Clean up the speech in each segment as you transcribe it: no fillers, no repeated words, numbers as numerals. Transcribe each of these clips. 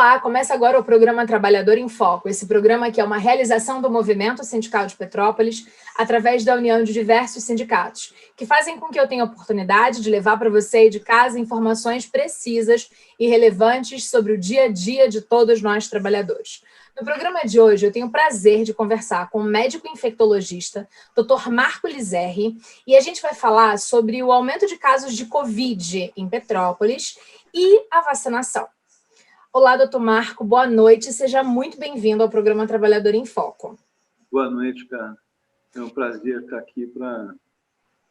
Olá, começa agora o programa Trabalhador em Foco. Esse programa que é uma realização do Movimento Sindical de Petrópolis através da união de diversos sindicatos, que fazem com que eu tenha a oportunidade de levar para você de casa informações precisas e relevantes sobre o dia a dia de todos nós trabalhadores. No programa de hoje, eu tenho o prazer de conversar com o médico infectologista, Dr. Marco Lizerri, e a gente vai falar sobre o aumento de casos de Covid em Petrópolis e a vacinação. Olá, doutor Marco, boa noite, seja muito bem-vindo ao programa Trabalhador em Foco. Boa noite, cara. É um prazer estar aqui para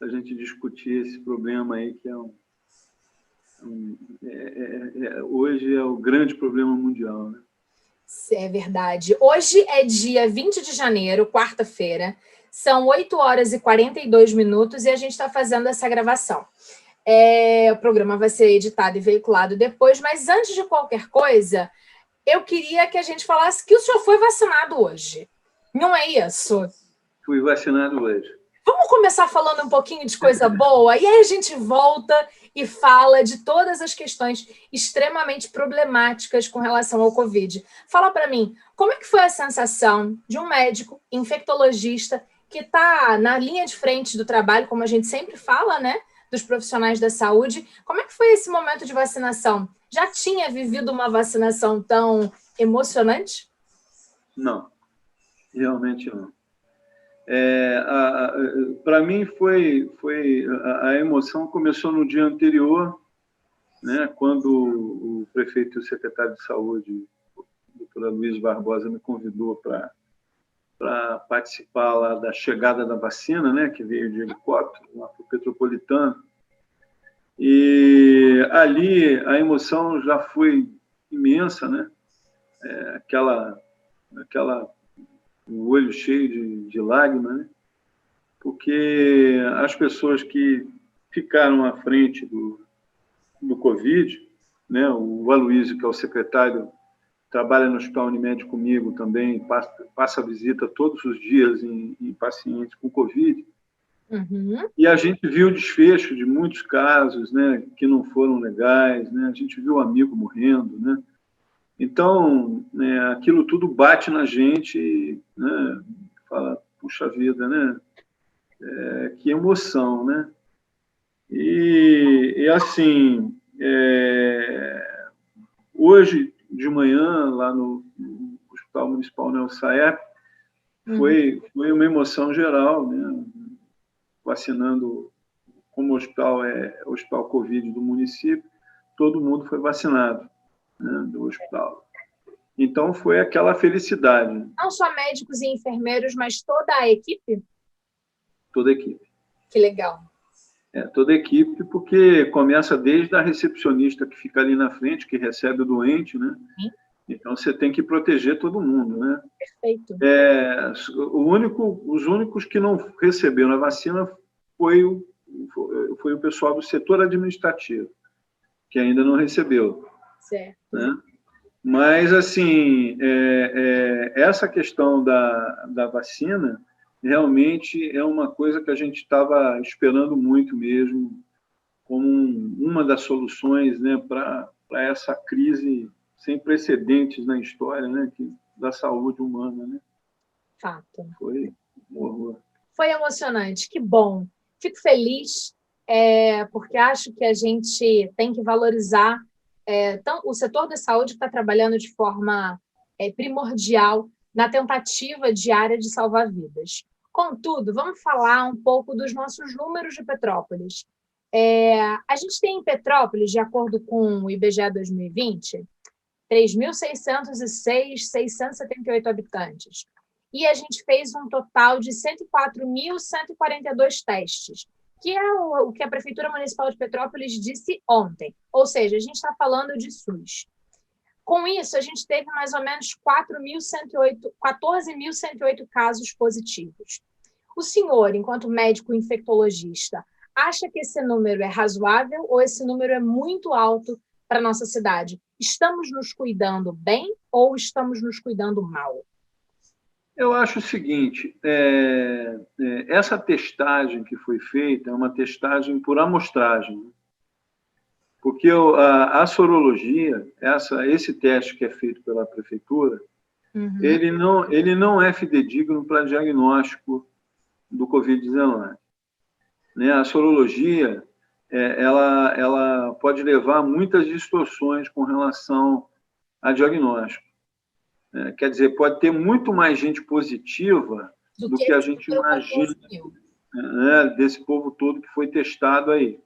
a gente discutir esse problema aí, que hoje é o grande problema mundial, né? É verdade. Hoje é dia 20 de janeiro, quarta-feira, são 8h42 e a gente está fazendo essa gravação. O programa vai ser editado e veiculado depois, mas antes de qualquer coisa, eu queria que a gente falasse que o senhor foi vacinado hoje. Não é isso? Fui vacinado hoje. Vamos começar falando um pouquinho de coisa boa? E aí a gente volta e fala de todas as questões extremamente problemáticas com relação ao Covid. Fala para mim, como é que foi a sensação de um médico infectologista que está na linha de frente do trabalho, como a gente sempre fala, né? Dos profissionais da saúde. Como é que foi esse momento de vacinação? Já tinha vivido uma vacinação tão emocionante? Não, realmente não. Para mim, a emoção começou no dia anterior, né, quando o prefeito e o secretário de saúde, a doutora Luiz Barbosa, me convidou para participar lá da chegada da vacina, né, que veio de helicóptero lá para o Petropolitano. E ali a emoção já foi imensa, né? O olho cheio de lágrimas, né? Porque as pessoas que ficaram à frente do Covid, né? O Aloysio, que é o secretário, trabalha no Hospital Unimed comigo também, passa visita todos os dias em pacientes com Covid. Uhum. E a gente viu o desfecho de muitos casos, né, que não foram legais, né? A gente viu amigo morrendo, né? Então, né, aquilo tudo bate na gente, né? Fala, puxa vida, né? Que emoção, né? E assim, hoje de manhã, lá no Hospital Municipal Nelson Saep, foi uma emoção geral, né? Vacinando, como o hospital é o hospital Covid do município, todo mundo foi vacinado, né, do hospital. Então, foi aquela felicidade. Não só médicos e enfermeiros, mas toda a equipe? Toda a equipe. Que legal. Toda a equipe, porque começa desde a recepcionista que fica ali na frente, que recebe o doente, né? Sim. Então, você tem que proteger todo mundo, né? Perfeito. Os únicos que não receberam a vacina foi o pessoal do setor administrativo, que ainda não recebeu. Certo. Né? Mas, assim, essa questão da vacina realmente é uma coisa que a gente estava esperando muito mesmo, como uma das soluções, né, para essa crise sem precedentes na história, né, da saúde humana. Né? Fato. Foi um horror. Foi emocionante, que bom. Fico feliz, porque acho que a gente tem que valorizar o setor da saúde que está trabalhando de forma primordial na tentativa diária de salvar vidas. Contudo, vamos falar um pouco dos nossos números de Petrópolis. A gente tem em Petrópolis, de acordo com o IBGE 2020, 3.606.678 habitantes. E a gente fez um total de 104.142 testes, que é o que a Prefeitura Municipal de Petrópolis disse ontem. Ou seja, a gente está falando de SUS. Com isso, a gente teve mais ou menos 14.108 casos positivos. O senhor, enquanto médico infectologista, acha que esse número é razoável ou esse número é muito alto para a nossa cidade? Estamos nos cuidando bem ou estamos nos cuidando mal? Eu acho o seguinte, essa testagem que foi feita é uma testagem por amostragem. Porque a sorologia, esse teste que é feito pela prefeitura, ele não é fidedigno para diagnóstico do Covid-19. Né? A sorologia, ela pode levar a muitas distorções com relação a diagnóstico. Quer dizer, pode ter muito mais gente positiva do que a gente imagina, né? Desse povo todo que foi testado aí.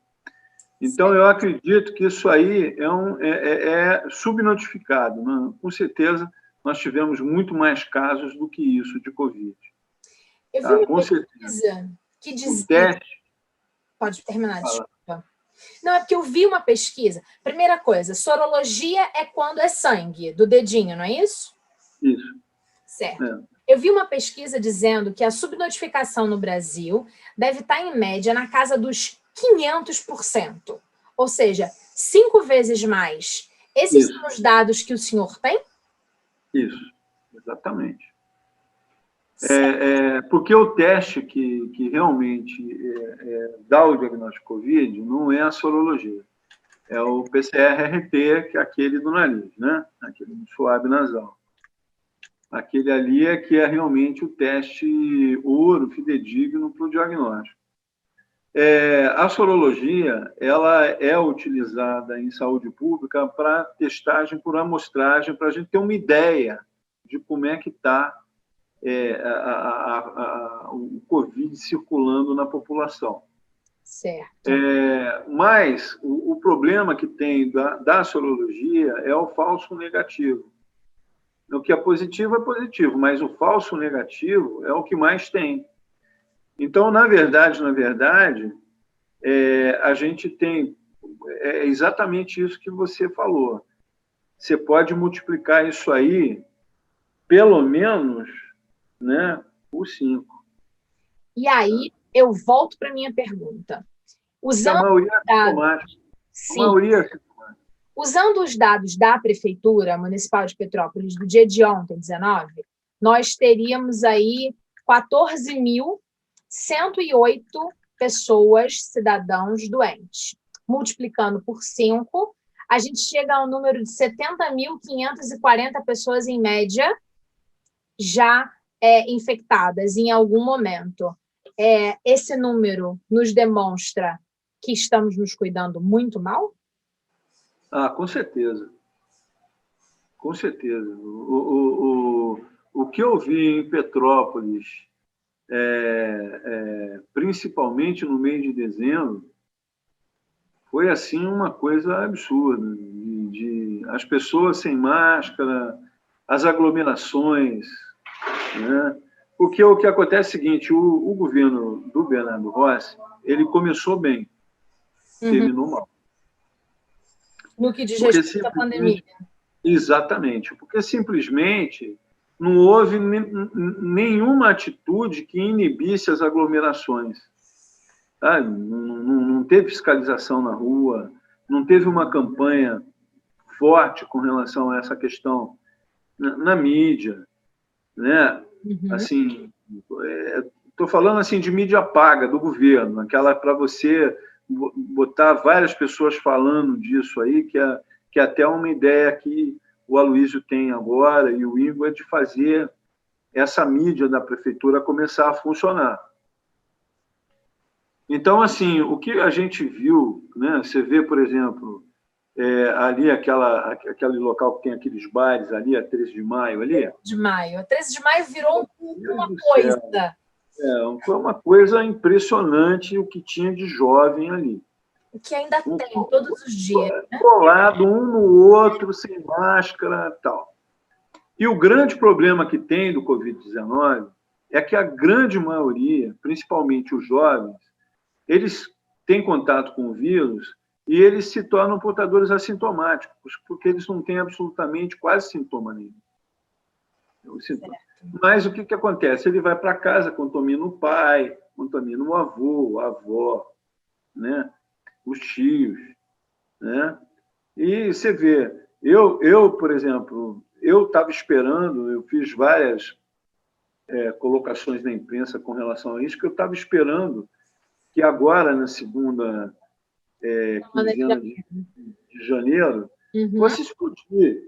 Então, eu acredito que isso aí é subnotificado. Né? Com certeza, nós tivemos muito mais casos do que isso de Covid. Eu vi uma pesquisa que dizia... O teste... Pode terminar, desculpa. Não, é porque eu vi uma pesquisa. Primeira coisa, sorologia é quando é sangue, do dedinho, não é isso? Isso. Certo. Eu vi uma pesquisa dizendo que a subnotificação no Brasil deve estar, em média, na casa dos 500%. Ou seja, 5 vezes mais. Esses são os dados que o senhor tem? Isso, exatamente. Porque o teste que realmente dá o diagnóstico Covid não é a sorologia. É o PCR-RT, que é aquele do nariz, né? Aquele do suave nasal. Aquele ali é que é realmente o teste ouro, fidedigno para o diagnóstico. A sorologia, ela é utilizada em saúde pública para testagem por amostragem, para a gente ter uma ideia de como é que está o Covid circulando na população. Certo. Mas o problema que tem da sorologia é o falso negativo. O que é positivo, mas o falso negativo é o que mais tem. Então, na verdade, a gente tem exatamente isso que você falou. Você pode multiplicar isso aí, pelo menos, né, por 5. E aí, eu volto para a minha pergunta. A maioria é sintomática. Usando os dados da Prefeitura Municipal de Petrópolis do dia de ontem, 19, nós teríamos aí 14.108 pessoas, cidadãos doentes. Multiplicando por 5, a gente chega ao número de 70.540 pessoas, em média, já infectadas em algum momento. Esse número nos demonstra que estamos nos cuidando muito mal? Com certeza. Com certeza. O que eu vi em Petrópolis, principalmente no mês de dezembro, foi assim uma coisa absurda. As pessoas sem máscara, as aglomerações, né? Porque o que acontece é o seguinte: o governo do Bernardo Rossi, ele começou bem, terminou mal. No que diz respeito à pandemia. Exatamente, porque simplesmente não houve nenhuma atitude que inibisse as aglomerações. Tá? Não teve fiscalização na rua, não teve uma campanha forte com relação a essa questão na mídia, né? Assim, estou falando assim de mídia paga do governo, aquela para você botar várias pessoas falando disso aí, que é até uma ideia que o Aloysio tem agora e o Igor, de fazer essa mídia da prefeitura começar a funcionar. Então, assim, o que a gente viu, né? Você vê, por exemplo, ali aquele local que tem aqueles bares ali, a 13 de maio ali. 13 de maio. A 13 de maio virou uma coisa. Foi uma coisa impressionante o que tinha de jovem ali. O que ainda tem todos os dias. Colado um no outro, sem máscara e tal. E o grande problema que tem do Covid-19 é que a grande maioria, principalmente os jovens, eles têm contato com o vírus e eles se tornam portadores assintomáticos, porque eles não têm absolutamente quase sintoma nenhum. Mas o que acontece? Ele vai para casa, contamina o pai, contamina o avô, a avó, né? Os tios, né? E você vê, por exemplo, eu estava esperando, eu fiz várias colocações na imprensa com relação a isso, que eu estava esperando que agora, na segunda quinzena de janeiro, fosse explodir,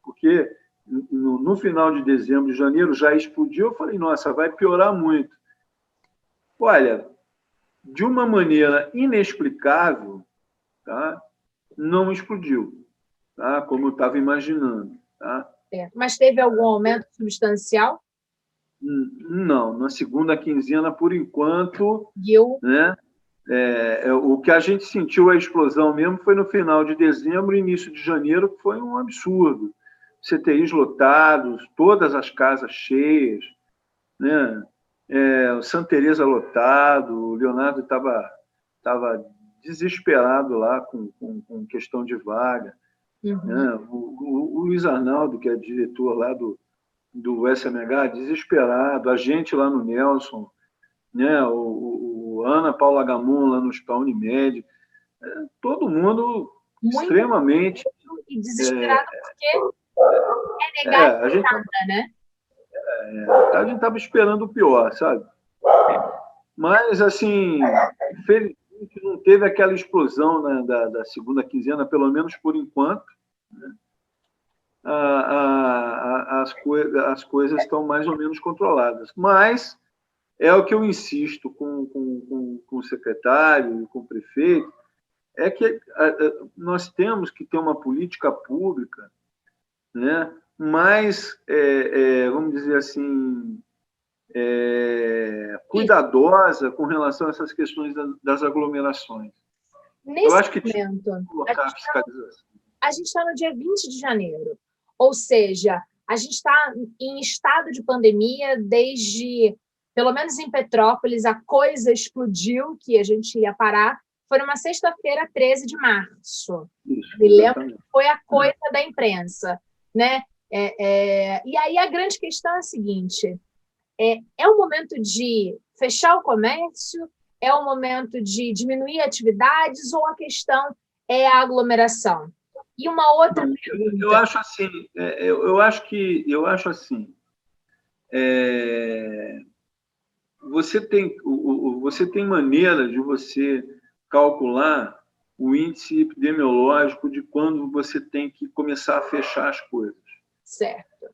porque no final de dezembro e janeiro já explodiu. Eu falei, nossa, vai piorar muito. Olha, de uma maneira inexplicável, tá? Não explodiu, tá? Como eu estava imaginando. Tá? Mas teve algum aumento substancial? Não, na segunda quinzena, por enquanto, né? O que a gente sentiu a explosão mesmo foi no final de dezembro e início de janeiro, que foi um absurdo. CTIs lotados, todas as casas cheias, né? O Santa Teresa lotado, o Leonardo estava desesperado lá com questão de vaga. Né? O Luiz Arnaldo, que é diretor lá do SMH, desesperado, a gente lá no Nelson, né? o Ana Paula Gamon lá no Hospital Unimed, todo mundo muito extremamente... E desesperado porque negar nada, né? A gente estava esperando o pior, sabe? Mas, assim, infelizmente não teve aquela explosão, né, da segunda quinzena, pelo menos por enquanto. Né? As coisas estão mais ou menos controladas. Mas é o que eu insisto com o secretário e com o prefeito, é que nós temos que ter uma política pública, né, mais, vamos dizer assim, cuidadosa com relação a essas questões das aglomerações. Nesse momento, a gente está no dia 20 de janeiro, ou seja, a gente está em estado de pandemia desde, pelo menos em Petrópolis, a coisa explodiu, que a gente ia parar, foi numa sexta-feira, 13 de março. Isso, me lembro que foi a coisa da imprensa, né? E aí a grande questão é a seguinte: é o momento de fechar o comércio? É o momento de diminuir atividades? Ou a questão é a aglomeração? E uma outra pergunta. Eu acho assim, você tem maneira de você calcular o índice epidemiológico de quando você tem que começar a fechar as coisas. Certo.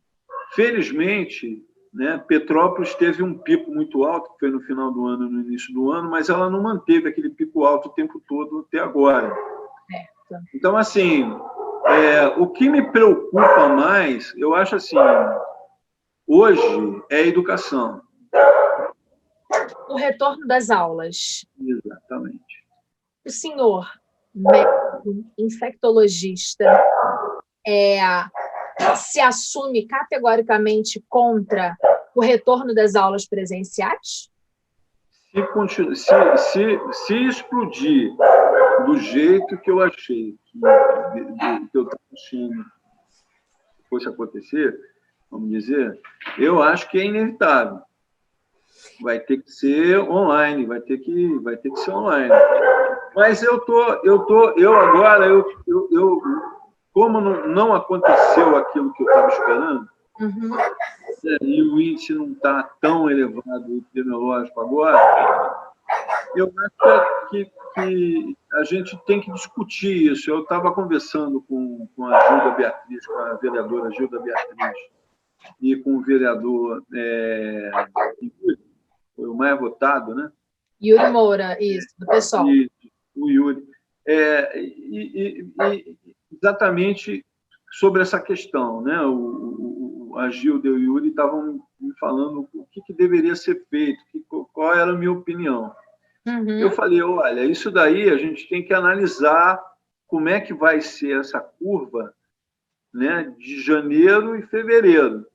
Felizmente, né, Petrópolis teve um pico muito alto, que foi no final do ano, no início do ano, mas ela não manteve aquele pico alto o tempo todo até agora. Certo. Então, assim, o que me preocupa mais, eu acho assim, hoje é a educação. O retorno das aulas. Exatamente. O senhor, médico, infectologista, se assume categoricamente contra o retorno das aulas presenciais? Se explodir do jeito que eu achei que eu estava achando que fosse acontecer, vamos dizer, eu acho que é inevitável. Vai ter que ser online, vai ter que ser online. Mas como não aconteceu aquilo que eu estava esperando, e o índice não está tão elevado epidemiológico agora, eu acho que a gente tem que discutir isso. Eu estava conversando com a Gilda Beatriz, com a vereadora Gilda Beatriz, e com o vereador foi o mais votado, né? Yuri Moura, isso, do PSOL. O Yuri. Exatamente sobre essa questão, né? A Gilda e o Yuri estavam me falando o que deveria ser feito, qual era a minha opinião. Eu falei, olha, isso daí a gente tem que analisar como é que vai ser essa curva, né, de janeiro e fevereiro.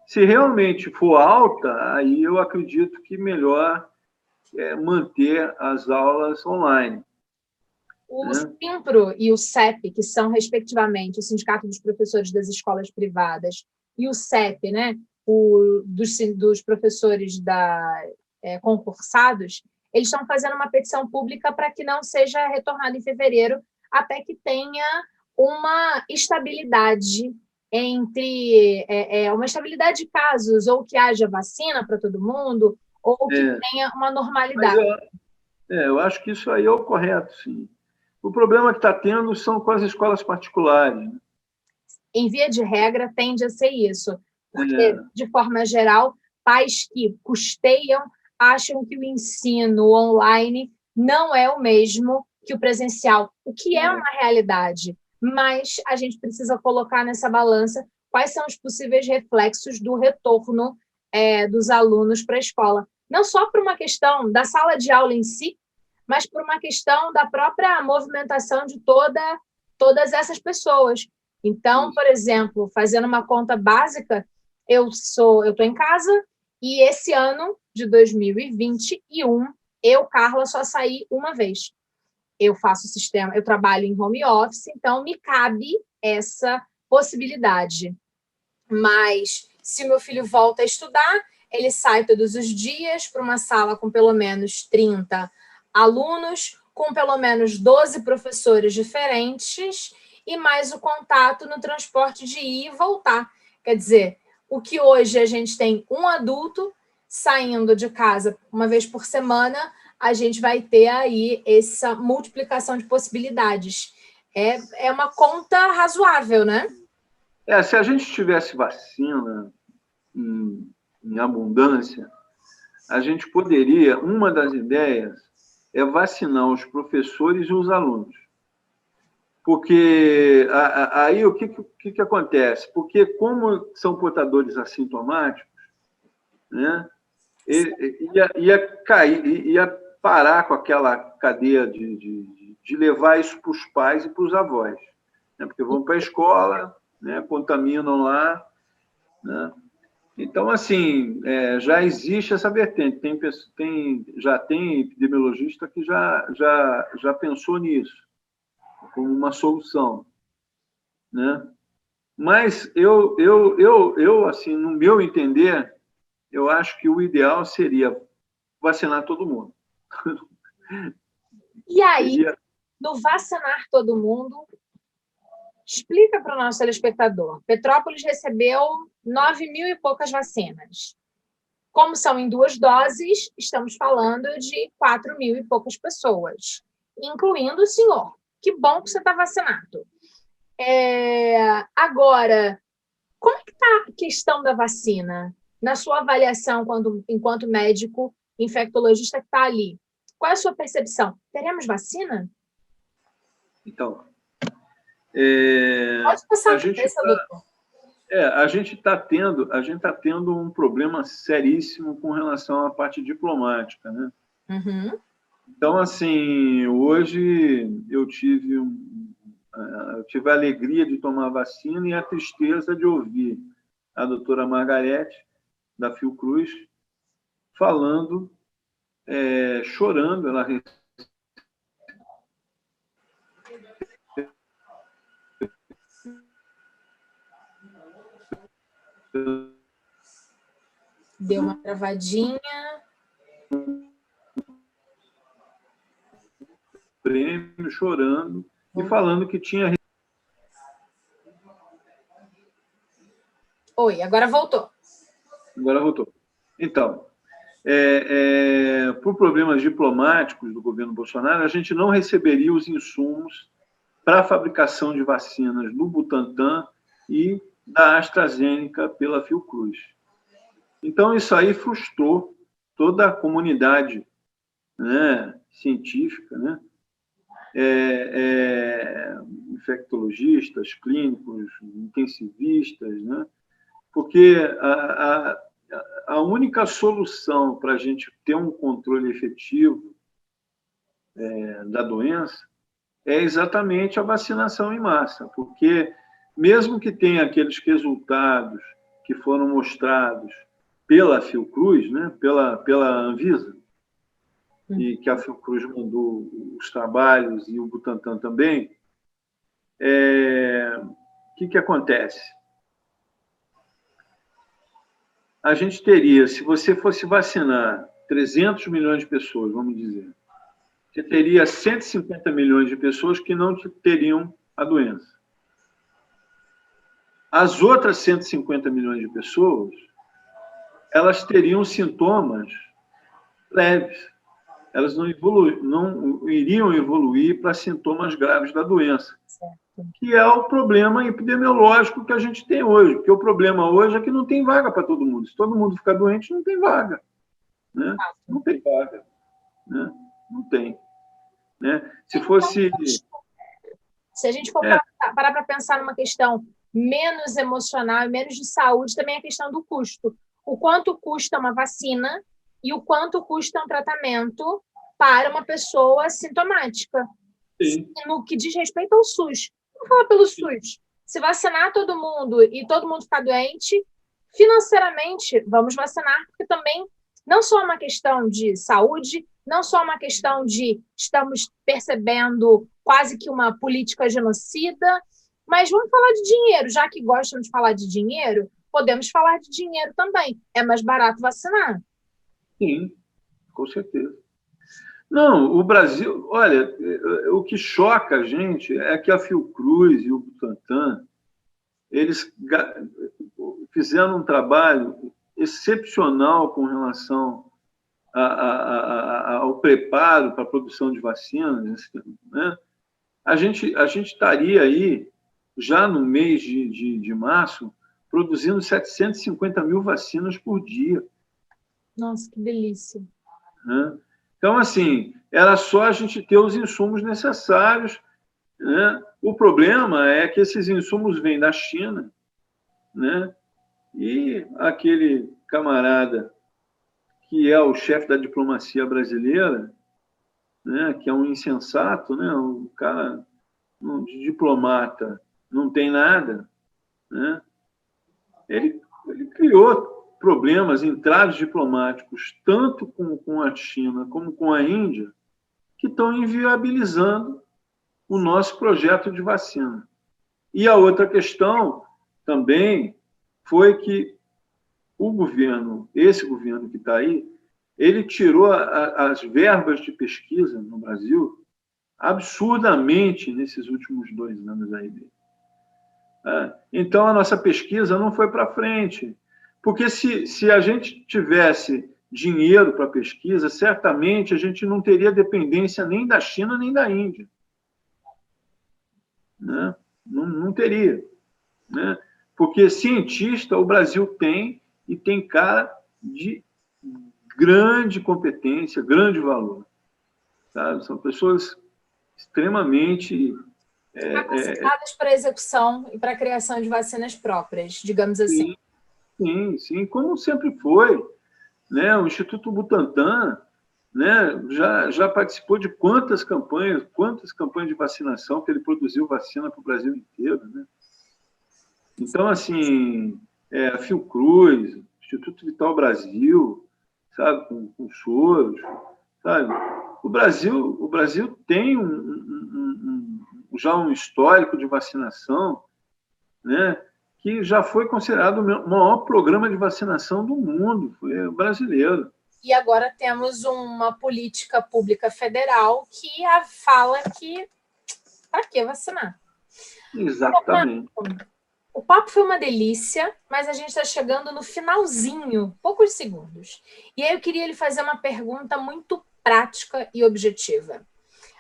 Se realmente for alta, aí eu acredito que melhor manter as aulas online. O SIMPRO e o CEP, que são, respectivamente, o Sindicato dos Professores das Escolas Privadas e o CEP, né, dos professores concursados, eles estão fazendo uma petição pública para que não seja retornado em fevereiro, até que tenha uma estabilidade uma estabilidade de casos, ou que haja vacina para todo mundo, ou que tenha uma normalidade. Eu acho que isso aí é o correto, sim. O problema que está tendo são com as escolas particulares, né? Em via de regra, tende a ser isso, porque, É, de forma geral, pais que custeiam acham que o ensino online não é o mesmo que o presencial, o que é uma realidade, mas a gente precisa colocar nessa balança quais são os possíveis reflexos do retorno dos alunos para a escola. Não só por uma questão da sala de aula em si, mas por uma questão da própria movimentação de todas essas pessoas. Então, por exemplo, fazendo uma conta básica, eu estou em casa e esse ano de 2021, eu, Carla, só saí uma vez. Eu faço sistema, eu trabalho em home office, então me cabe essa possibilidade. Mas se meu filho volta a estudar, ele sai todos os dias para uma sala com pelo menos 30 alunos, com pelo menos 12 professores diferentes e mais o contato no transporte de ir e voltar. Quer dizer, o que hoje a gente tem um adulto saindo de casa uma vez por semana, a gente vai ter aí essa multiplicação de possibilidades. É uma conta razoável, né? se a gente tivesse vacina em abundância, a gente poderia, uma das ideias é vacinar os professores e os alunos. Porque aí o que acontece? Porque como são portadores assintomáticos, né, ia cair, ia parar com aquela cadeia de levar isso para os pais e para os avós, né, porque vão para a escola, né, contaminam lá, né? Então, assim, já existe essa vertente. Já tem epidemiologista que já pensou nisso, como uma solução, né? Mas assim, no meu entender, eu acho que o ideal seria vacinar todo mundo. E aí, Seria, no vacinar todo mundo, explica para o nosso telespectador. Petrópolis recebeu 9 mil e poucas vacinas. Como são em 2 doses, estamos falando de 4 mil e poucas pessoas, incluindo o senhor. Que bom que você está vacinado. Agora, como é que está a questão da vacina? Na sua avaliação, enquanto médico infectologista que está ali, qual é a sua percepção? Teremos vacina? então, Pode passar a a gente cabeça, doutor. a gente tá tendo um problema seríssimo com relação à parte diplomática, né? Uhum. Então, assim, hoje eu tive a alegria de tomar a vacina e a tristeza de ouvir a doutora Margarete, da Fiocruz, falando, chorando. Ela Deu uma travadinha. prêmio, chorando e falando que tinha. Oi, agora voltou. Agora voltou. Então, por problemas diplomáticos do governo Bolsonaro, a gente não receberia os insumos para a fabricação de vacinas do Butantan e da AstraZeneca pela Fiocruz. Então, isso aí frustrou toda a comunidade, né, científica, né, infectologistas, clínicos, intensivistas, né, porque a única solução para a gente ter um controle efetivo da doença é exatamente a vacinação em massa, porque mesmo que tenha aqueles resultados que foram mostrados pela Fiocruz, né, pela Anvisa, e que a Fiocruz mandou os trabalhos e o Butantan também, o que acontece? A gente teria, se você fosse vacinar 300 milhões de pessoas, vamos dizer, você teria 150 milhões de pessoas que não teriam a doença. As outras 150 milhões de pessoas, elas teriam sintomas leves. elas não iriam evoluir para sintomas graves da doença, que é o problema epidemiológico que a gente tem hoje. Porque o problema hoje é que não tem vaga para todo mundo. Se todo mundo ficar doente, não tem vaga. Né? Não tem vaga. Né? Não tem. Né? Se fosse... Se a gente for parar para pensar numa questão menos emocional e menos de saúde, também é a questão do custo. O quanto custa uma vacina e o quanto custa um tratamento para uma pessoa sintomática. Sim. No que diz respeito ao SUS. Vamos falar pelo SUS. Se vacinar todo mundo e todo mundo ficar doente, financeiramente, vamos vacinar, porque também não só é uma questão de saúde, não só é uma questão de estamos percebendo quase que uma política genocida, mas vamos falar de dinheiro. Já que gostam de falar de dinheiro, podemos falar de dinheiro também. É mais barato vacinar. Sim, com certeza. Não, o Brasil... Olha, o que choca a gente é que a Fiocruz e o Butantan, eles fizeram um trabalho excepcional com relação ao preparo para a produção de vacinas. Né? A gente estaria aí, já no mês de março, produzindo 750 mil vacinas por dia. Nossa, que delícia. Né? Então, assim, era só a gente ter os insumos necessários. Né? O problema é que esses insumos vêm da China, né? E aquele camarada que é o chefe da diplomacia brasileira, né? Que é um insensato, né? O cara de diplomata não tem nada, né? Ele criou problemas, entraves diplomáticos, tanto com a China como com a Índia, que estão inviabilizando o nosso projeto de vacina. E a outra questão também foi que o governo, esse governo que está aí, ele tirou as verbas de pesquisa no Brasil absurdamente nesses últimos 2 anos aí dele. Então, a nossa pesquisa não foi para frente. Porque se a gente tivesse dinheiro para pesquisa, certamente a gente não teria dependência nem da China nem da Índia. Né? Não teria. Né? Porque cientista o Brasil tem, e tem cara de grande competência, grande valor. Sabe? São pessoas extremamente... capacitadas para a execução e para a criação de vacinas próprias, digamos assim. Sim, como sempre foi. Né? O Instituto Butantan, né, já participou de quantas campanhas de vacinação que ele produziu vacina para o Brasil inteiro. Né? Então, assim, a Fiocruz, Instituto Vital Brasil, sabe, com Soros, sabe? O Brasil tem já um histórico de vacinação, né, que já foi considerado o maior programa de vacinação do mundo, foi o brasileiro. E agora temos uma política pública federal que fala que para que vacinar? Exatamente. O papo foi uma delícia, mas a gente está chegando no finalzinho, poucos segundos. E aí eu queria lhe fazer uma pergunta muito prática e objetiva.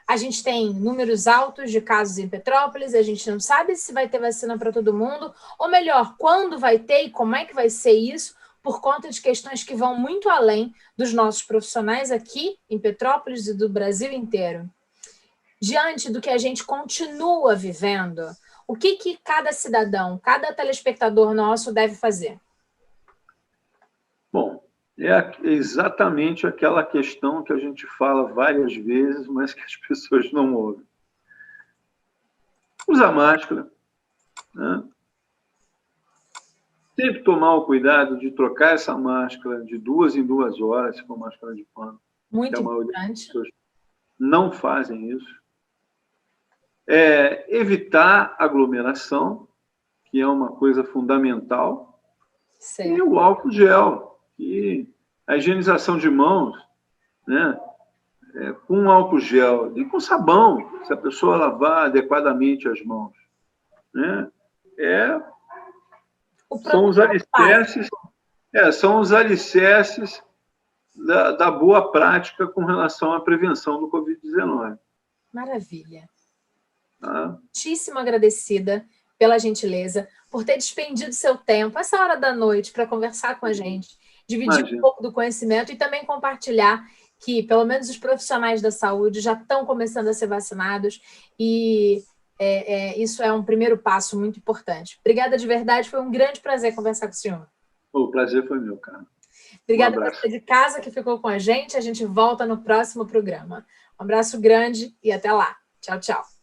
A gente tem números altos de casos em Petrópolis, a gente não sabe se vai ter vacina para todo mundo, ou melhor, quando vai ter e como é que vai ser isso, por conta de questões que vão muito além dos nossos profissionais aqui em Petrópolis e do Brasil inteiro. Diante do que a gente continua vivendo, o que cada cidadão, cada telespectador nosso deve fazer? Bom, é exatamente aquela questão que a gente fala várias vezes, mas que as pessoas não ouvem. Usar máscara, né? Sempre tomar o cuidado de trocar essa máscara de 2 em 2 horas, se for máscara de pano. Muito a maioria das importante. pessoas não fazem isso. Evitar aglomeração, que é uma coisa fundamental. Certo. E o álcool gel, e a higienização de mãos, né? Com álcool gel e com sabão, se a pessoa lavar adequadamente as mãos. Né? São os alicerces da boa prática com relação à prevenção do Covid-19. Maravilha. Tá? Muitíssimo agradecida pela gentileza, por ter despendido seu tempo, essa hora da noite, para conversar com a gente, dividir um pouco do conhecimento e também compartilhar que, pelo menos, os profissionais da saúde já estão começando a ser vacinados e isso é um primeiro passo muito importante. Obrigada de verdade, foi um grande prazer conversar com o senhor. O prazer foi meu, cara. Obrigada a você de casa que ficou com a gente. A gente volta no próximo programa. Um abraço grande e até lá. Tchau, tchau.